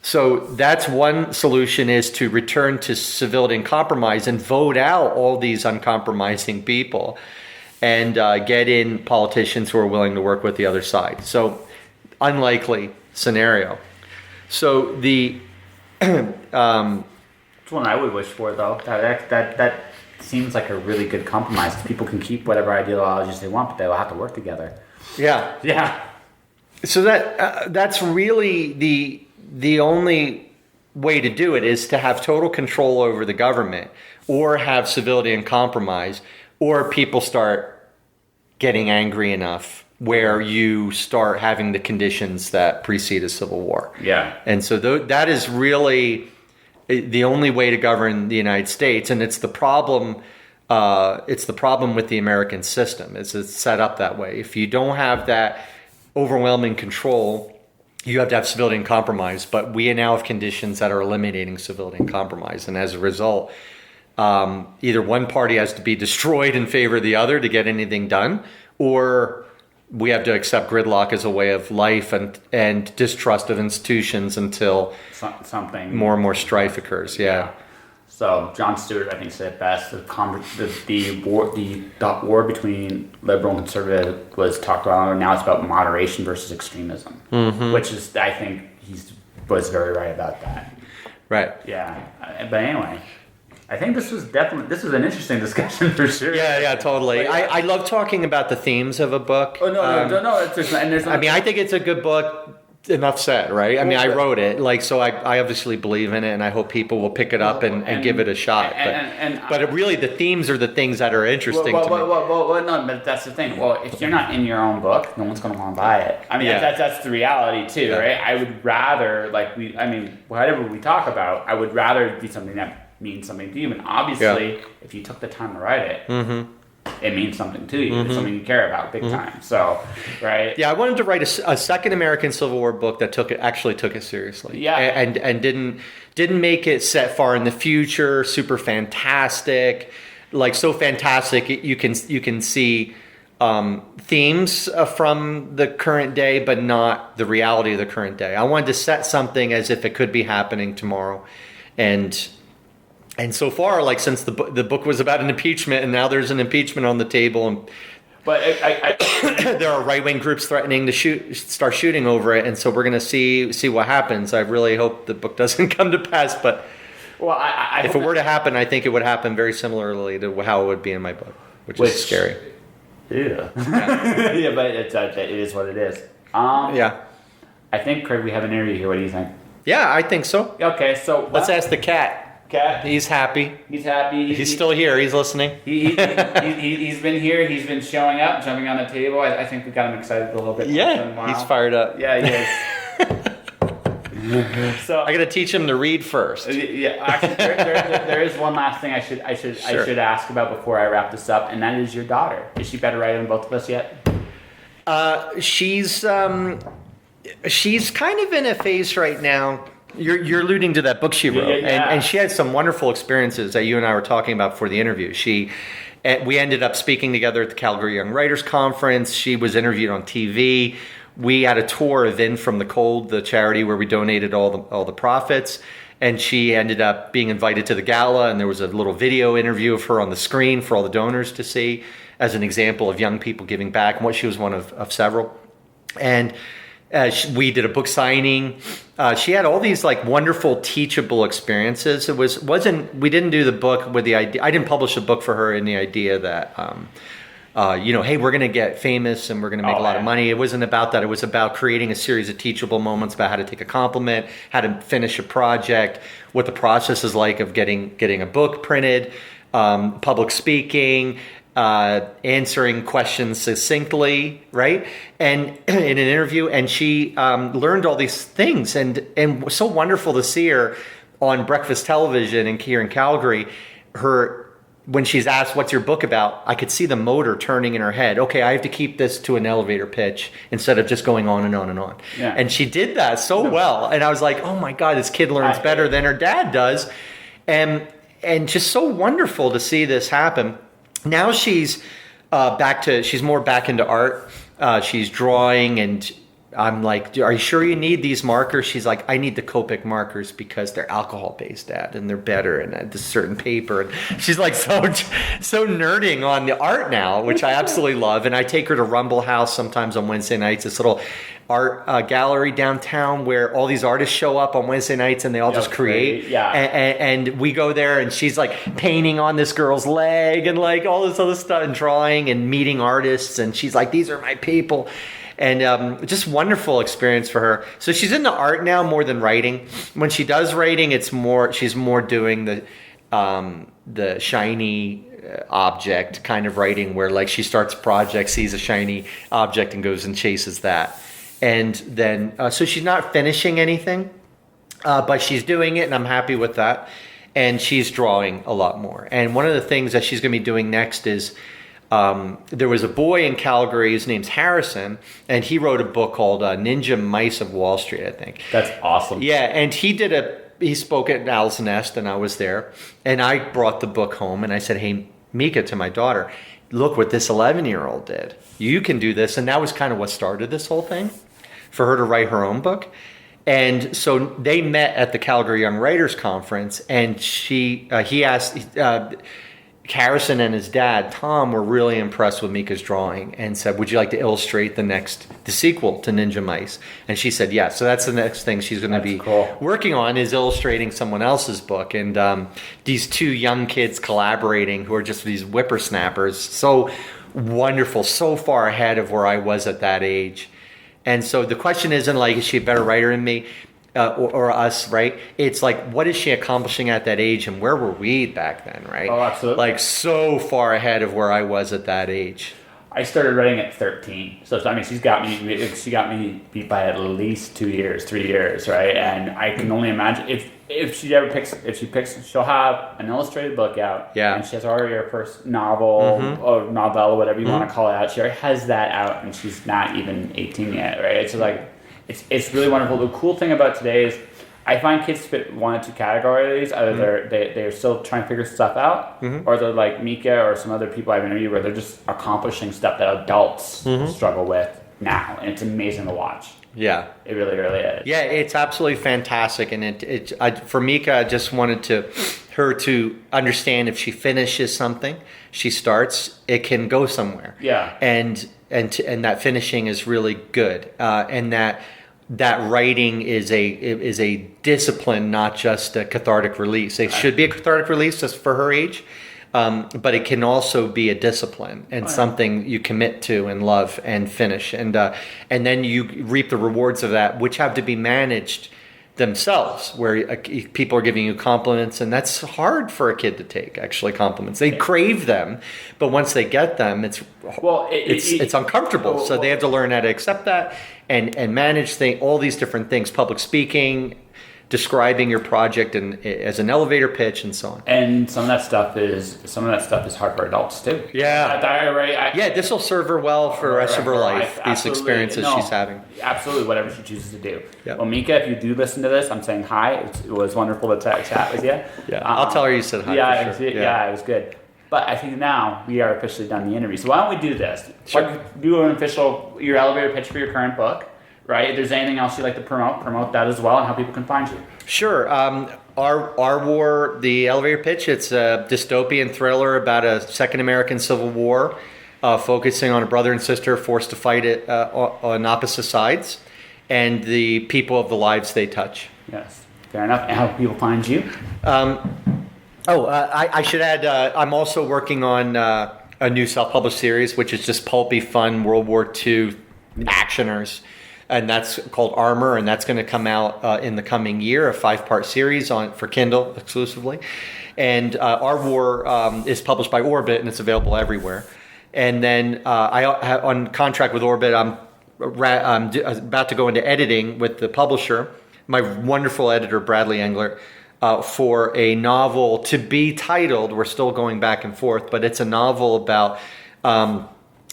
So that's one solution, is to return to civility and compromise and vote out all these uncompromising people and get in politicians who are willing to work with the other side. So unlikely scenario. So the it's one I would wish for, though. That seems like a really good compromise. People can keep whatever ideologies they want, but they'll have to work together. Yeah. Yeah. So that's really the only way to do it, is to have total control over the government, or have civility and compromise, or people start getting angry enough where you start having the conditions that precede a civil war. Yeah. And so that is really the only way to govern the United States, and it's the problem. It's the problem with the American system. It's set up that way. If you don't have that overwhelming control, you have to have civility and compromise, but we now have conditions that are eliminating civility and compromise. And as a result, either one party has to be destroyed in favor of the other to get anything done, or we have to accept gridlock as a way of life and distrust of institutions until something more and more strife occurs. Yeah. So Jon Stewart, I think, said it best. The war between liberal and conservative was talked about, and now it's about moderation versus extremism, which is, I think, he was very right about that. Right. Yeah. But anyway, I think this was an interesting discussion for sure. Yeah, totally. I love talking about the themes of a book. Oh no. I think it's a good book. Enough said, right? I mean, I wrote it, so I obviously believe in it, and I hope people will pick it up and give it a shot. But really, the themes are the things that are interesting to me. Well, no, but that's the thing. Well, if you're not in your own book, no one's going to want to buy it. I mean, that's the reality too, right? I would rather, whatever we talk about, I would rather it be something that means something to you. And obviously, if you took the time to write it, it means something to you. It's something you care about big time. So, right? Yeah, I wanted to write a second American Civil War book that actually took it seriously. Yeah, and didn't make it set far in the future, super fantastic, so fantastic you can see themes from the current day, but not the reality of the current day. I wanted to set something as if it could be happening tomorrow, and so far, like since the book was about an impeachment, and now there's an impeachment on the table, and But there are right-wing groups threatening to start shooting over it, and so we're going to see what happens. I really hope the book doesn't come to pass, but well, if it were to happen, I think it would happen very similarly to how it would be in my book, which is scary. Yeah. Yeah, but it is what it is. Yeah. I think, Craig, we have an interview here. What do you think? Yeah, I think so. Okay, so Let's ask the cat. Cat. He's happy. He's happy. He's still here. He's listening. He's been here. He's been showing up, jumping on the table. I think we got him excited a little bit. Yeah, he's fired up. Yeah, he is. So I got to teach him to read first. Yeah, actually, there is one last thing I should ask about before I wrap this up, and that is your daughter. Is she better writer than both of us yet? She's kind of in a phase right now. You're alluding to that book she wrote, Yeah. and she had some wonderful experiences that you and I were talking about before the interview. We ended up speaking together at the Calgary Young Writers Conference. She was interviewed on TV. We had a tour of In From the Cold, the charity where we donated all the profits, and she ended up being invited to the gala, and there was a little video interview of her on the screen for all the donors to see as an example of young people giving back, and what she was one of several. And we did a book signing. She had all these like wonderful teachable experiences. We didn't do the book with the idea. I didn't publish a book for her in the idea that hey, we're going to get famous and we're going to make a lot of money. It wasn't about that. It was about creating a series of teachable moments about how to take a compliment, how to finish a project, what the process is like of getting a book printed, public speaking, answering questions succinctly, right? And in an interview, and she learned all these things, and it was so wonderful to see her on breakfast television and here in Calgary. When she's asked, "What's your book about?" I could see the motor turning in her head. Okay, I have to keep this to an elevator pitch instead of just going on and on and on. Yeah. And she did that so well, and I was like, "Oh my God, this kid learns better than her dad does," and just so wonderful to see this happen. Now she's she's more back into art. She's drawing, and I'm like, "Are you sure you need these markers?" She's like, "I need the Copic markers because they're alcohol-based, Dad, and they're better, and this certain paper." And she's like so nerding on the art now, which I absolutely love. And I take her to Rumble House sometimes on Wednesday nights, this little art gallery downtown where all these artists show up on Wednesday nights and they all just create. Yeah. And we go there, and she's like painting on this girl's leg and like all this other stuff, and drawing and meeting artists. And she's like, "These are my people." And just wonderful experience for her. So she's into art now more than writing. When she does writing, she's more doing the shiny object kind of writing, where like she starts a project, sees a shiny object, and goes and chases that. And then so she's not finishing anything, but she's doing it, and I'm happy with that. And she's drawing a lot more. And one of the things that she's going to be doing next is, there was a boy in Calgary, his name's Harrison, and he wrote a book called Ninja Mice of Wall Street, I think. That's awesome. Yeah, and he spoke at Owl's Nest, and I was there, and I brought the book home, and I said, "Hey, Mieka," to my daughter, "look what this 11-year-old did. You can do this." And that was kind of what started this whole thing, for her to write her own book. And so they met at the Calgary Young Writers Conference, and he asked... Harrison and his dad, Tom, were really impressed with Mieka's drawing and said, "Would you like to illustrate the sequel to Ninja Mice?" And she said yes. So that's the next thing she's going to be working on, is illustrating someone else's book. And these two young kids collaborating who are just these whippersnappers, so wonderful, so far ahead of where I was at that age. And so the question isn't like, is she a better writer than me? Or us, right? It's like, what is she accomplishing at that age, and where were we back then, right? Oh, absolutely. Like so far ahead of where I was at that age. I started writing at 13, so I mean, she got me beat by at least 2 years, 3 years, right? And I can only imagine if she picks, she'll have an illustrated book out. Yeah. And she has already her first novel or novella, whatever you want to call it out. She already has that out, and she's not even 18 yet, right? It's like. It's really wonderful. The cool thing about today is I find kids fit one or two categories. Either they're still trying to figure stuff out, or they're like Mieka or some other people I've interviewed where they're just accomplishing stuff that adults struggle with now, and it's amazing to watch. Yeah, it really, really is. Yeah, it's absolutely fantastic, and for Mieka, I just wanted her to understand if she finishes something, she starts, it can go somewhere. Yeah, and that finishing is really good, and that writing is a discipline, not just a cathartic release. It should be a cathartic release just for her age. But it can also be a discipline and something you commit to and love and finish, and then you reap the rewards of that, which have to be managed themselves. Where people are giving you compliments, and that's hard for a kid to take. Actually, compliments, they crave them, but once they get them, it's uncomfortable. So they have to learn how to accept that and manage all these different things: public speaking, describing your project as an elevator pitch, and so on. And some of that stuff is hard for adults too. Yeah, this will serve her well for the rest of her life. These experiences she's having. Absolutely, whatever she chooses to do. Yep. Well, Mieka, if you do listen to this, I'm saying hi. It was wonderful to chat with you. Yeah, I'll tell her you said hi. Yeah, for sure. It was good. But I think now we are officially done the interview. So why don't we do this? Sure. Do your elevator pitch for your current book. Right? If there's anything else you'd like to promote that as well, and how people can find you. Sure. Our War, the elevator pitch, it's a dystopian thriller about a second American Civil War, focusing on a brother and sister forced to fight it on opposite sides, and the people of the lives they touch. Yes, fair enough. And how can people find you? I should add, I'm also working on a new self-published series, which is just pulpy, fun World War II actioners. And that's called Armor, and that's going to come out in the coming year, a 5-part series for Kindle exclusively. And Our War is published by Orbit, and it's available everywhere. And then on contract with Orbit, I'm about to go into editing with the publisher, my wonderful editor, Bradley Engler, for a novel to be titled, we're still going back and forth, but it's a novel about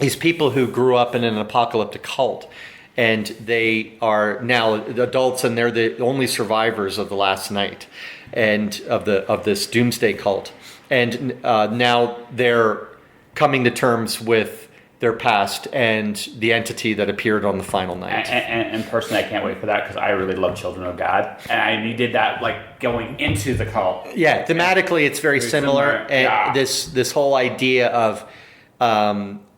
these people who grew up in an apocalyptic cult. And they are now adults, and they're the only survivors of the last night, and of this doomsday cult. And now they're coming to terms with their past and the entity that appeared on the final night. And personally, I can't wait for that because I really love Children of God, and you did that like going into the cult. Yeah, thematically, it's very similar. And this whole idea of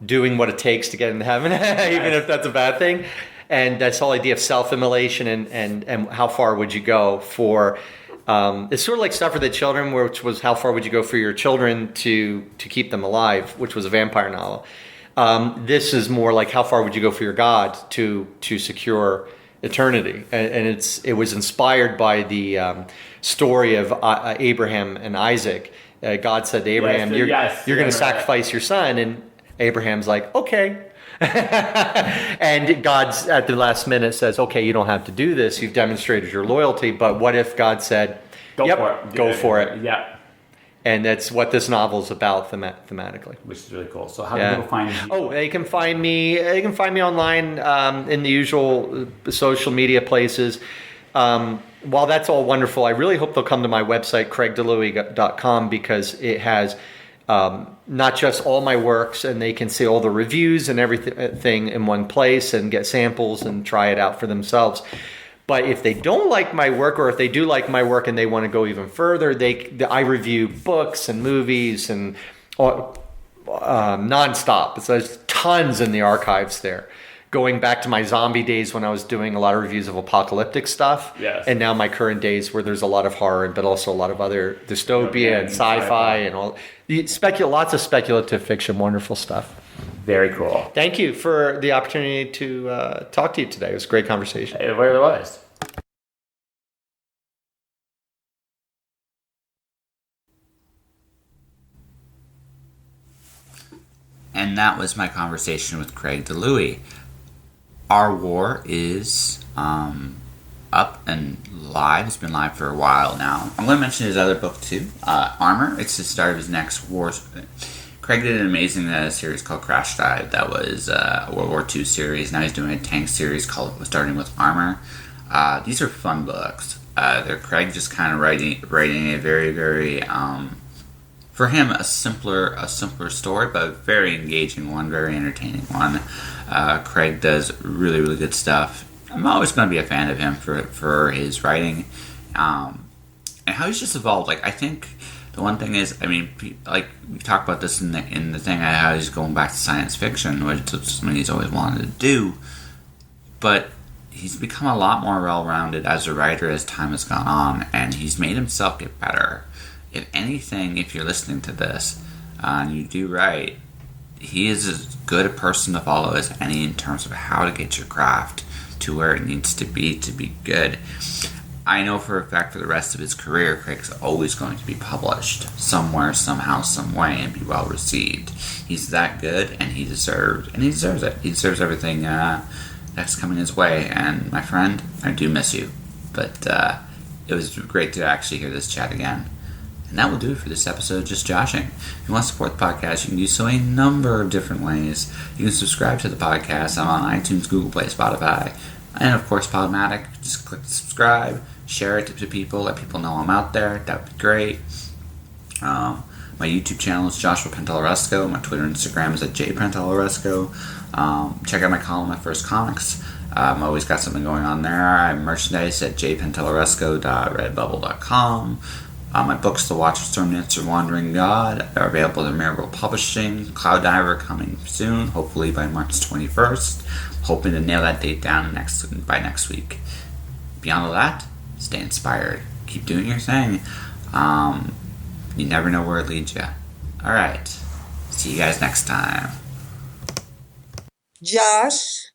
doing what it takes to get into heaven, even if that's a bad thing. And this whole idea of self-immolation and how far would you go for, it's sort of like Stuff for the Children, which was how far would you go for your children to keep them alive, which was a vampire novel. This is more like how far would you go for your God to secure eternity. And it was inspired by the story of Abraham and Isaac. God said to Abraham, you're going to sacrifice your son. And Abraham's like, okay. And God at the last minute says, okay, you don't have to do this. You've demonstrated your loyalty. But what if God said, go for it. Yeah. And that's what this novel is about thematically. Which is really cool. So how can people find you? Oh, they can find me online in the usual social media places. While that's all wonderful, I really hope they'll come to my website, craigdilouie.com, because it has not just all my works, and they can see all the reviews and everything in one place and get samples and try it out for themselves. But if they don't like my work, or if they do like my work and they want to go even further, I review books and movies and nonstop. So there's tons in the archives there. Going back to my zombie days when I was doing a lot of reviews of apocalyptic stuff. Yes. And now my current days where there's a lot of horror, but also a lot of other dystopia and sci-fi and all. Lots of speculative fiction, wonderful stuff. Very cool. Thank you for the opportunity to talk to you today. It was a great conversation. It really was. And that was my conversation with Craig Dilouie. Our War is up and live. It's been live for a while now. I'm going to mention his other book too, Armor. It's the start of his next war. Craig did an amazing series called Crash Dive. That was a World War II series. Now he's doing a tank series starting with Armor. These are fun books. they're Craig just kind of writing a very, very for him a simpler story, but a very engaging one, very entertaining one. Craig does really, really good stuff. I'm always going to be a fan of him for his writing, and how he's just evolved. Like, I think the one thing is, I mean, like we talked about this in the thing, how he's going back to science fiction, which is something he's always wanted to do, but he's become a lot more well-rounded as a writer as time has gone on, and he's made himself get better. If anything, if you're listening to this and you do write, he is as good a person to follow as any in terms of how to get your craft to where it needs to be good. I know for a fact for the rest of his career, Craig's always going to be published somewhere, somehow, some way, and be well received. He's that good, and he deserves it. He deserves everything that's coming his way. And my friend, I do miss you, but it was great to actually hear this chat again. And that will do it for this episode of Just Joshing. If you want to support the podcast, you can do so a number of different ways. You can subscribe to the podcast. I'm on iTunes, Google Play, Spotify, and of course Podomatic. Just click subscribe, share it to people, let people know I'm out there. That would be great. My YouTube channel is Joshua Penteloresco. My Twitter and Instagram is at jpenteloresco. Check out my column at First Comics. I've always got something going on there. I have merchandise at jpenteloresco.redbubble.com. My books, The Watcher's Terminator, Wandering God, are available at Miracle Publishing. Cloud Diver coming soon, hopefully by March 21st. Hoping to nail that date down by next week. Beyond all that, stay inspired. Keep doing your thing. You never know where it leads you. Alright. See you guys next time. Josh.